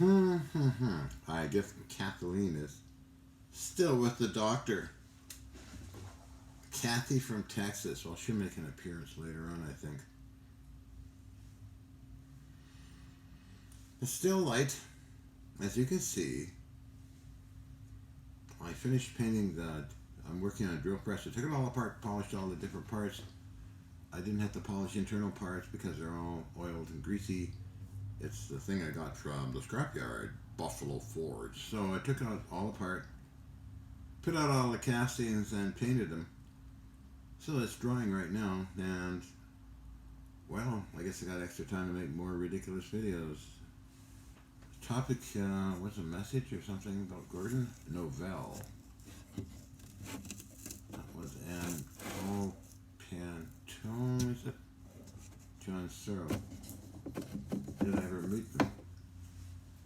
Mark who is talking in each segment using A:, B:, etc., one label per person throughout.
A: I guess Kathleen is still with the doctor. Kathy from Texas. Well, she'll make an appearance later on, I think. It's still light. As you can see, I finished painting I'm working on a drill press. I took it all apart, polished all the different parts. I didn't have to polish internal parts because they're all oiled and greasy. It's the thing I got from the scrapyard, Buffalo Forge. So I took it all apart, put out all the castings and painted them. So it's drying right now, and well, I guess I got extra time to make more ridiculous videos. Topic was a message or something about Gordon? Novell. That was an Paul Pantone, is it? John Searle. Did I ever meet them?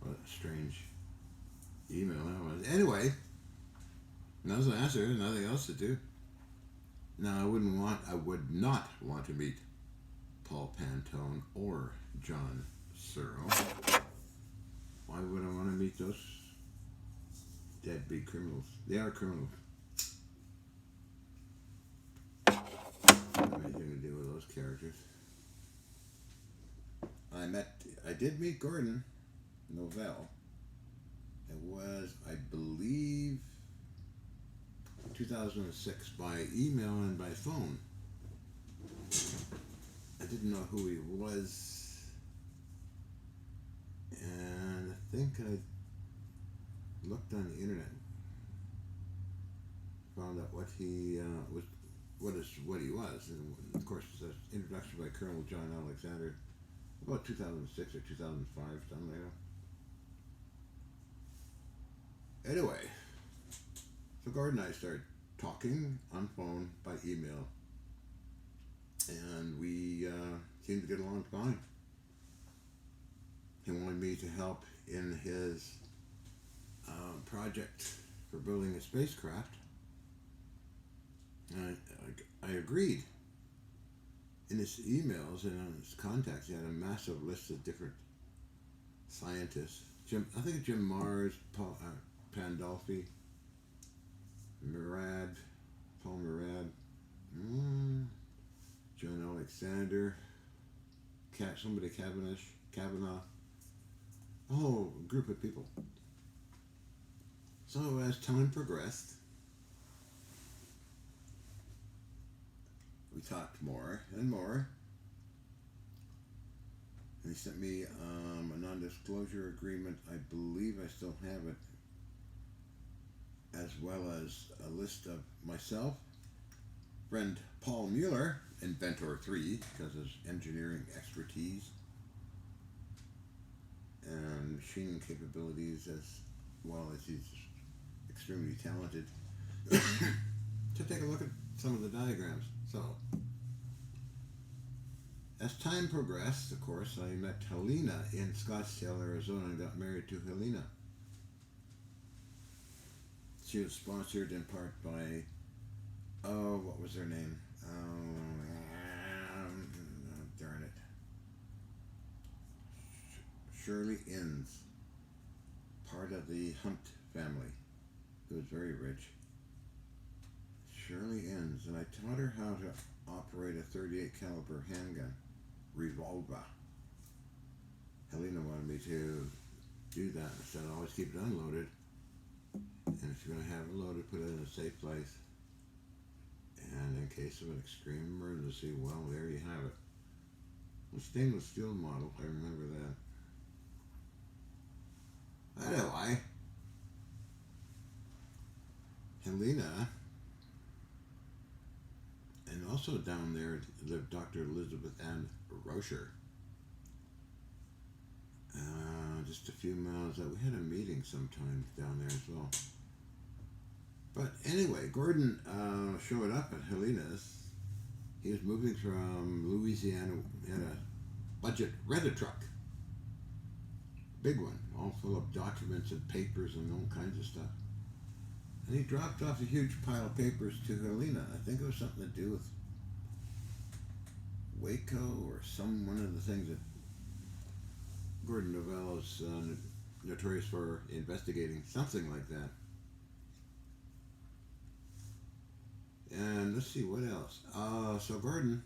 A: What a strange email that was. Anyway, that was an answer. Nothing else to do. Now I would not want to meet Paul Pantone or John Searle. Why would I want to meet those deadbeat criminals? They are criminals. Anything to do with those characters. I did meet Gordon Novell. It was, I believe, 2006 by email and by phone. I didn't know who he was, and I think I looked on the internet, found out what he was, what he was, and of course it's an introduction by Colonel John Alexander, about 2006 or 2005, something like that. Anyway, so Gordon and I started talking on phone, by email, and we seemed to get along fine. He wanted me to help in his project for building a spacecraft, and I agreed. In his emails and on his contacts, he had a massive list of different scientists. I think Jim Mars, Paul Pandolfi, Paul Murad, John Alexander, Kavanaugh, a whole group of people. So as time progressed, we talked more and more, and he sent me a non-disclosure agreement. I believe I still have it, as well as a list of myself, friend Paul Mueller, Inventor 3, because of his engineering expertise and machining capabilities, as well as he's extremely talented, to take a look at some of the diagrams. So, as time progressed, of course, I met Helena in Scottsdale, Arizona, and got married to Helena. She was sponsored in part by, what was her name? Darn it. Shirley Inns, part of the Hunt family, who was very rich. Shirley Inns, and I taught her how to operate a 38 caliber handgun, revolver. Helena wanted me to do that. I said, always keep it unloaded, and if you're going to have it loaded, put it in a safe place, and in case of an extreme emergency, well, there you have it. A stainless steel model, I remember that. Anyway, Helena, and also down there lived Dr. Elizabeth Ann Rocher. Just a few miles out. We had a meeting sometime down there as well. But anyway, Gordon showed up at Helena's. He was moving from Louisiana in a budget Rent a truck. Big one, all full of documents and papers and all kinds of stuff. And he dropped off a huge pile of papers to Helena. I think it was something to do with Waco or one of the things that Gordon Novello's notorious for investigating something like that. And let's see what else. So Gordon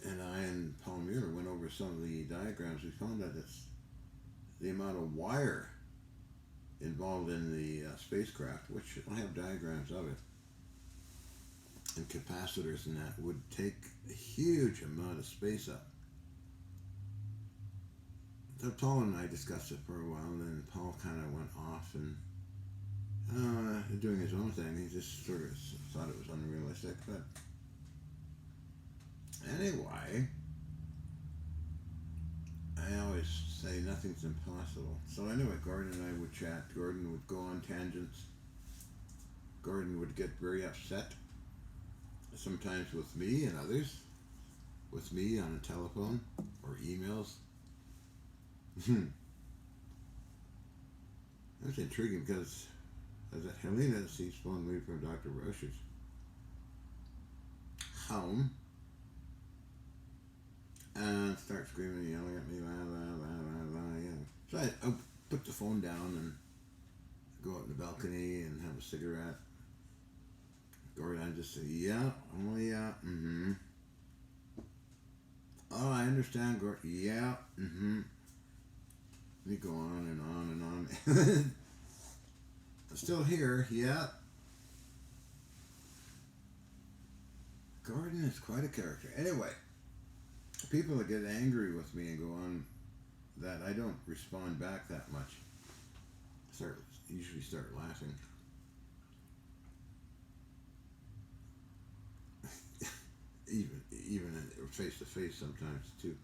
A: and I and Paul Mueller went over some of the diagrams. We found that it's the amount of wire involved in the spacecraft, which I have diagrams of it, and capacitors and that would take a huge amount of space up. So Paul and I discussed it for a while, and then Paul kind of went off and doing his own thing. He just sort of thought it was unrealistic, but anyway, I always say nothing's impossible. So anyway, Gordon and I would chat. Gordon would go on tangents. Gordon would get very upset, sometimes with me and others, with me on a telephone or emails. It was intriguing because as Helena, she's phoned me from Dr. Roche's home and start screaming, yelling at me, la la la la la, yeah. So I put the phone down and go out in the balcony and have a cigarette. Gordon just said, yeah, oh yeah, mm-hmm. Oh, I understand, Gordon, yeah, mm-hmm. We go on and on and on. I'm still here, yeah. Gordon is quite a character. Anyway, people that get angry with me and go on that I don't respond back that much. Usually start laughing. even face to face sometimes too.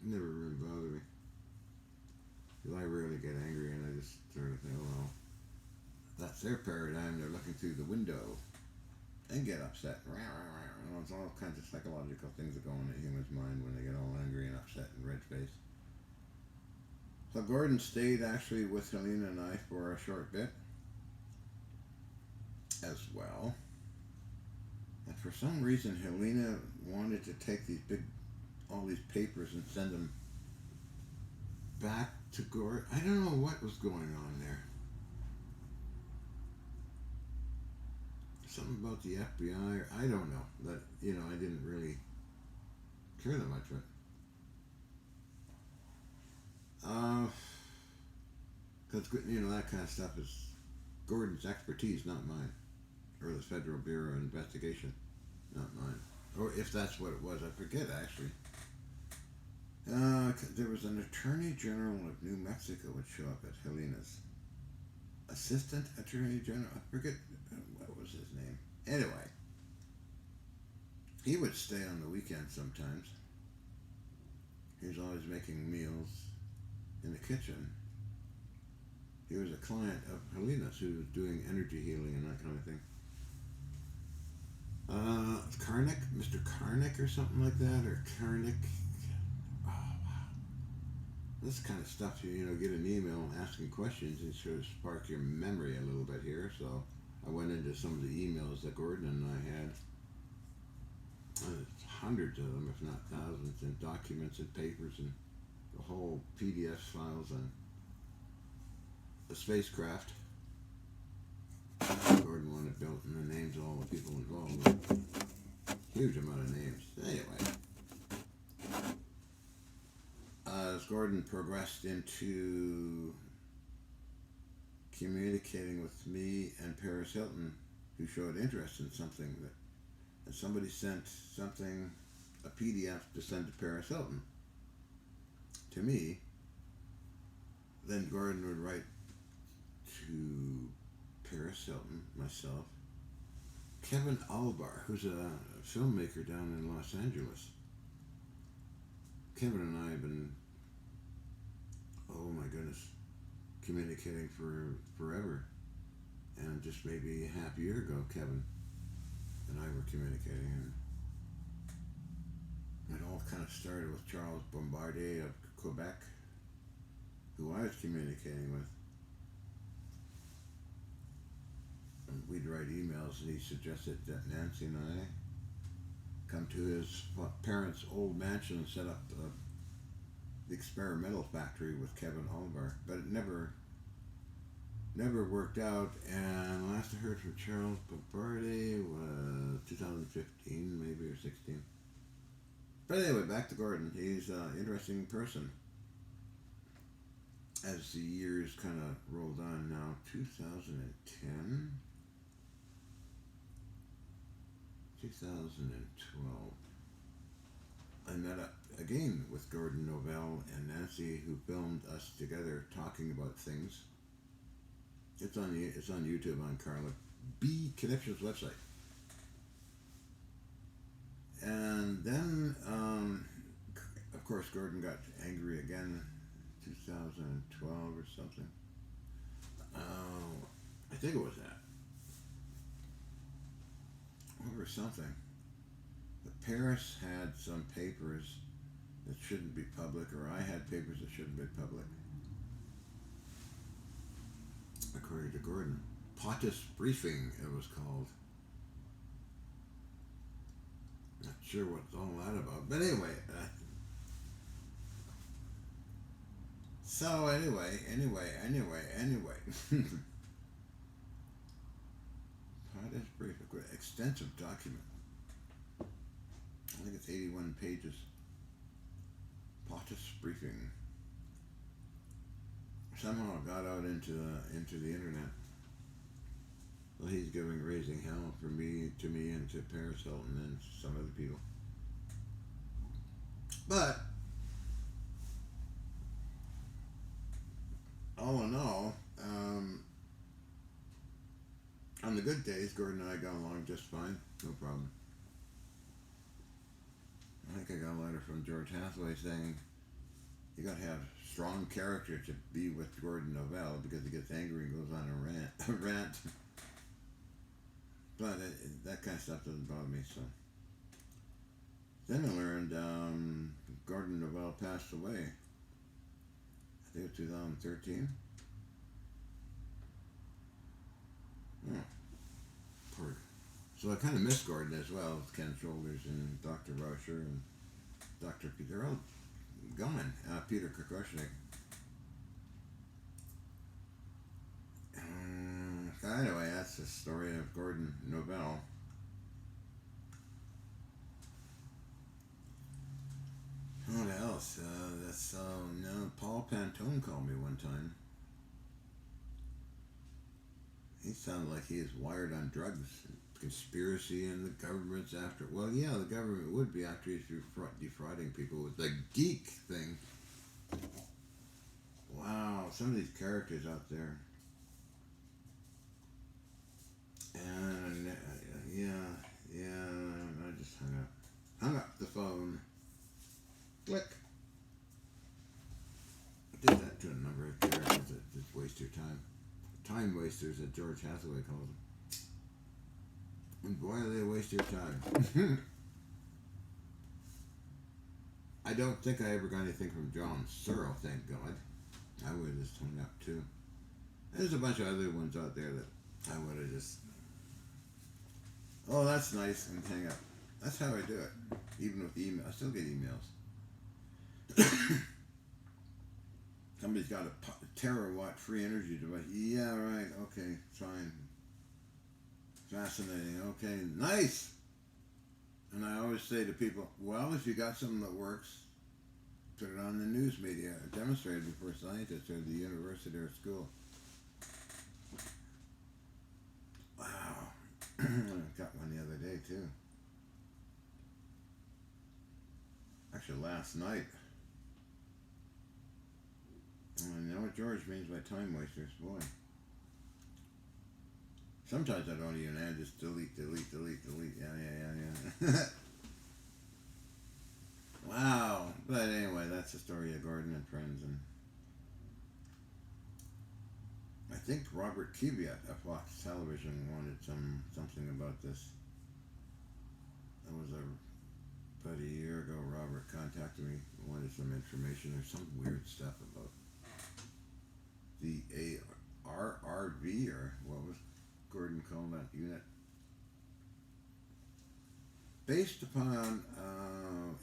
A: Never really bother me. Because I rarely get angry, and I just sort of think, oh, well, that's their paradigm. They're looking through the window and get upset. It's all kinds of psychological things that go on in a human's mind when they get all angry and upset and red-faced. So Gordon stayed actually with Helena and I for a short bit as well. And for some reason, Helena wanted to take all these papers and send them back to Gordon. I don't know what was going on there. Something about the FBI, or I don't know. That, I didn't really care that much, but because that kind of stuff is Gordon's expertise, not mine, or the Federal Bureau of Investigation, not mine, or if that's what it was, I forget actually. There was an Attorney General of New Mexico would show up at Helena's. Assistant Attorney General, I forget what was his name. Anyway, he would stay on the weekend sometimes. He was always making meals in the kitchen. He was a client of Helena's who was doing energy healing and that kind of thing. Karnick, Mr. Karnick or something like that, or Karnick. Oh, wow. This kind of stuff, get an email asking questions and sort of spark your memory a little bit here. So I went into some of the emails that Gordon and I had. Hundreds of them, if not thousands, and documents and papers and the whole PDF files on the spacecraft. Gordon wanted built and the names of all the people involved. Huge amount of names. Anyway, as Gordon progressed into communicating with me and Paris Hilton, who showed interest in something and somebody sent something, a PDF to send to Paris Hilton, to me, then Gordon would write to Paris Hilton, myself, Kevin Albar, who's a filmmaker down in Los Angeles. Kevin and I have been, oh my goodness, communicating for forever. And just maybe a half year ago, Kevin and I were communicating. And it all kind of started with Charles Bombardier of Quebec, who I was communicating with. And we'd write emails, and he suggested that Nancy and I come to his parents' old mansion and set up the experimental factory with Kevin Oliver, but it never worked out. And last I heard from Charles Bombardier was 2015, maybe, or 16. But anyway, back to Gordon. He's an interesting person. As the years kind of rolled on now, 2010, 2012, I met up again with Gordon Novell and Nancy, who filmed us together talking about things. It's on YouTube on Carla B. Connections website. And then, of course, Gordon got angry again, 2012 or something. I think it was that. Over something. But Paris had some papers that shouldn't be public, or I had papers that shouldn't be public. According to Gordon. POTUS briefing, it was called. Not sure what's all that about. But anyway. So anyway. POTUS briefing. Extensive document. I think it's 81 pages. POTUS briefing. Somehow it got out into the internet. Well, he's giving raising hell to me, and to Paris Hilton and some other people. But all in all, on the good days, Gordon and I got along just fine, no problem. I think I got a letter from George Hathaway saying you got to have strong character to be with Gordon Novell because he gets angry and goes on a rant. But that kind of stuff doesn't bother me. So then I learned Gordon Novell passed away. I think it was 2013. Oh, poor. So I kind of miss Gordon as well, with Ken Shoulders and Dr. Rauscher and Dr. Peter. They're all gone. Peter Kokoschnik. Anyway, that's the story of Gordon Novell. What else? No, Paul Pantone called me one time. He sounded like he is wired on drugs. Conspiracy and the government's after. Well, yeah, the government would be after he's defrauding people with the geek thing. Wow, some of these characters out there. And I just hung up the phone. Click. I did that to a number of characters that just waste your time. Time wasters, that George Hathaway calls them. And boy, they waste your time. I don't think I ever got anything from John Searle, thank God. I would have just hung up too. There's a bunch of other ones out there that I would have just... Oh, that's nice, and hang up. That's how I do it. Even with email. I still get emails. Somebody's got a terawatt free energy device. Yeah, right, okay, fine. Fascinating, okay, nice! And I always say to people, well, if you got something that works, put it on the news media, demonstrate it before scientists or the university or school. Wow. I got one the other day, too. Actually, last night. I know what George means by time wasters, boy. Sometimes I don't even add, just delete. Yeah. Wow. But anyway, that's the story of Gordon and Friends. And I think Robert Kiviat at Fox Television wanted something about this. That was about a year ago. Robert contacted me, wanted some information or some weird stuff about the RRV, or what was Gordon called that unit, based upon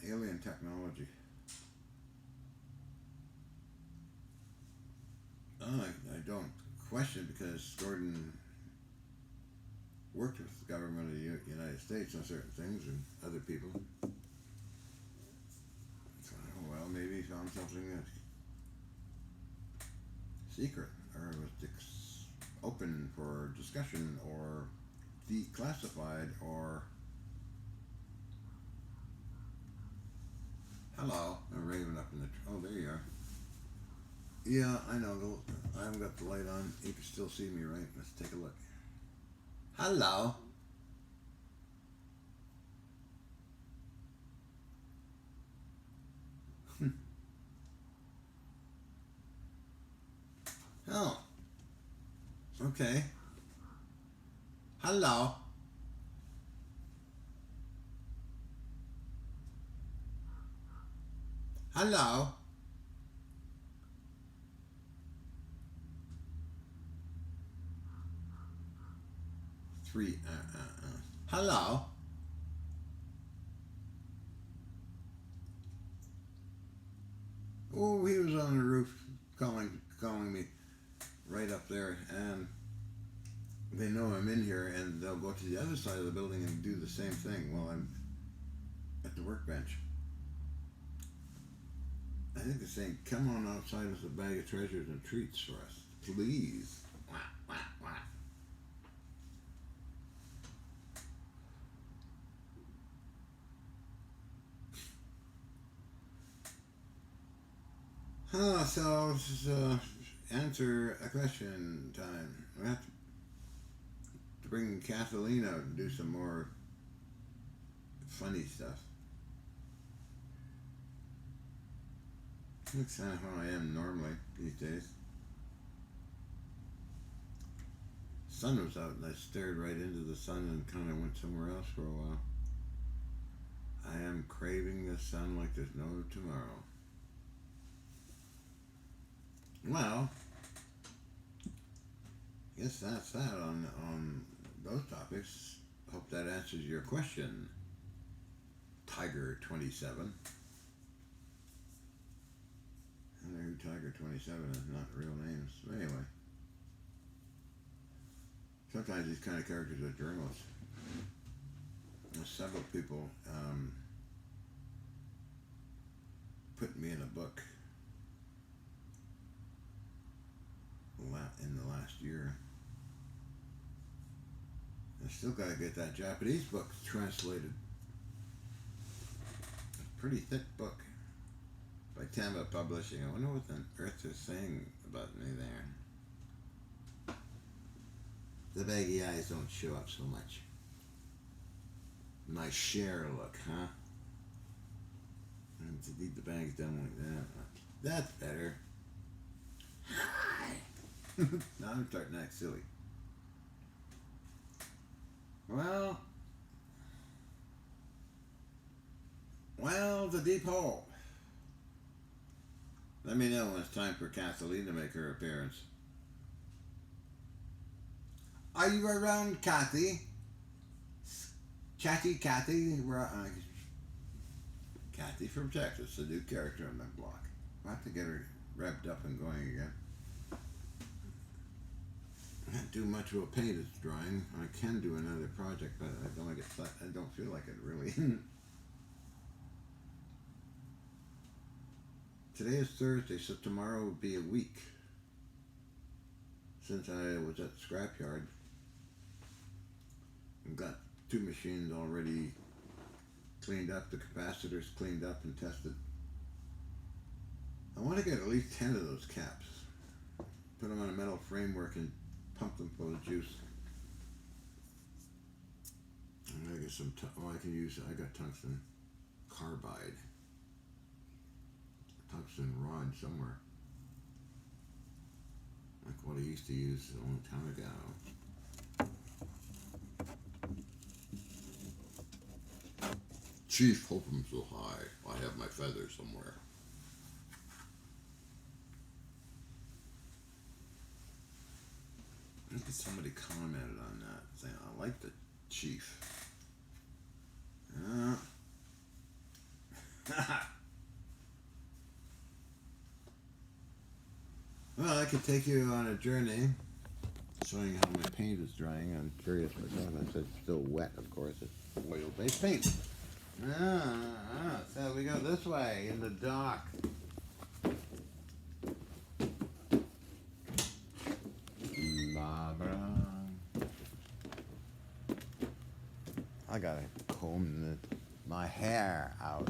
A: alien technology. I don't question because Gordon worked with the government of the United States on certain things and other people. So, well, maybe he found something that's secret or was open for discussion or declassified or. Hello, I'm raving up in the. Oh, there you are. Yeah, I know. I haven't got the light on. You can still see me, right? Let's take a look. Hello. Oh, okay. Hello. Hello. Three. Hello. Oh, he was on the roof calling me right up there, and they know I'm in here, and they'll go to the other side of the building and do the same thing while I'm at the workbench. I think they're saying, "Come on outside with a bag of treasures and treats for us, please." Wah, wah, wah. So this is answer a question time. We have to bring Kathleen out and do some more funny stuff. That's kind of how I am normally these days. Sun was out and I stared right into the sun and kind of went somewhere else for a while. I am craving the sun like there's no tomorrow. Well, I guess that's that on those topics. Hope that answers your question, Tiger27. I don't know who Tiger27 is, not real names. But anyway, sometimes these kind of characters are journalists. There's several people put me in a book in the last year. I still got to get that Japanese book translated. It's a pretty thick book by Tama Publishing. I wonder what on earth they're saying about me there. The baggy eyes don't show up so much. Nice share look, huh? And to leave the bags down like that. That's better. Hi! Now I'm starting to act silly. Well, the deep hole. Let me know when it's time for Kathleen to make her appearance. Are you around, Kathy? Chatty Kathy? Kathy from Texas, a new character on the block. I'll have to get her revved up and going again. I can't do much of a paint drawing. I can do another project, but I don't feel like it really. Today is Thursday, so tomorrow will be a week since I was at the scrapyard. I've got 2 machines already cleaned up, the capacitors cleaned up and tested. I want to get at least 10 of those caps. Put them on a metal framework and pump them full of juice. I'm gonna get some. I got tungsten carbide, tungsten rod somewhere, like what I used to use a long time ago. Chief, hope I'm so high. I have my feathers somewhere. I think somebody commented on that, saying, I like the chief. Well, I could take you on a journey showing how my paint is drying. I'm curious myself. It's still wet, of course. It's oil-based paint. So we go this way in the dock. I gotta comb my hair out.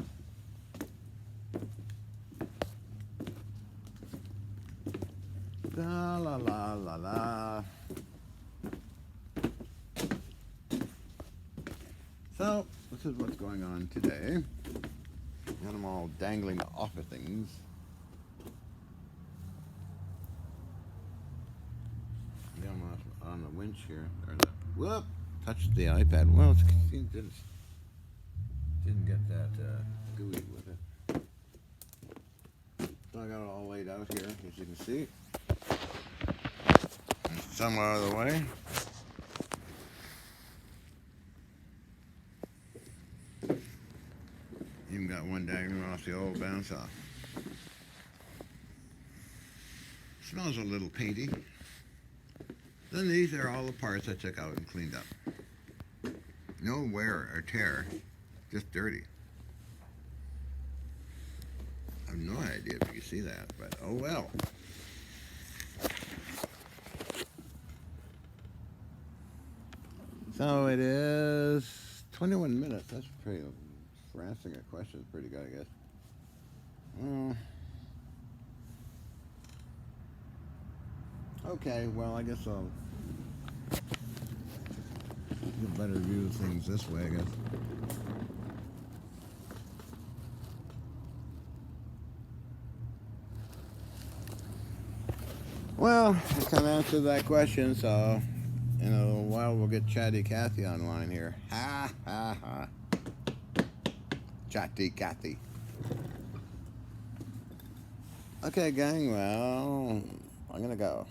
A: La la la la la. So, this is what's going on today. Got them all dangling off of things. Got them on the winch here. Whoop! Touched the iPad. Well, it didn't get that gooey with it. So I got it all laid out here, as you can see. And some out of the way. Even got one dangling off the old bounce off. Smells a little painty. Then these are all the parts I took out and cleaned up. No wear or tear, just dirty. I have no idea if you can see that, but oh well. So it is 21 minutes. That's pretty, for answering a question, is pretty good, I guess. Okay, well, I guess I'll get a better view of things this way, I guess. Well, I kind of answered that question, so in a little while we'll get Chatty Cathy online here. Ha ha ha. Chatty Cathy. Okay, gang, well, I'm gonna go.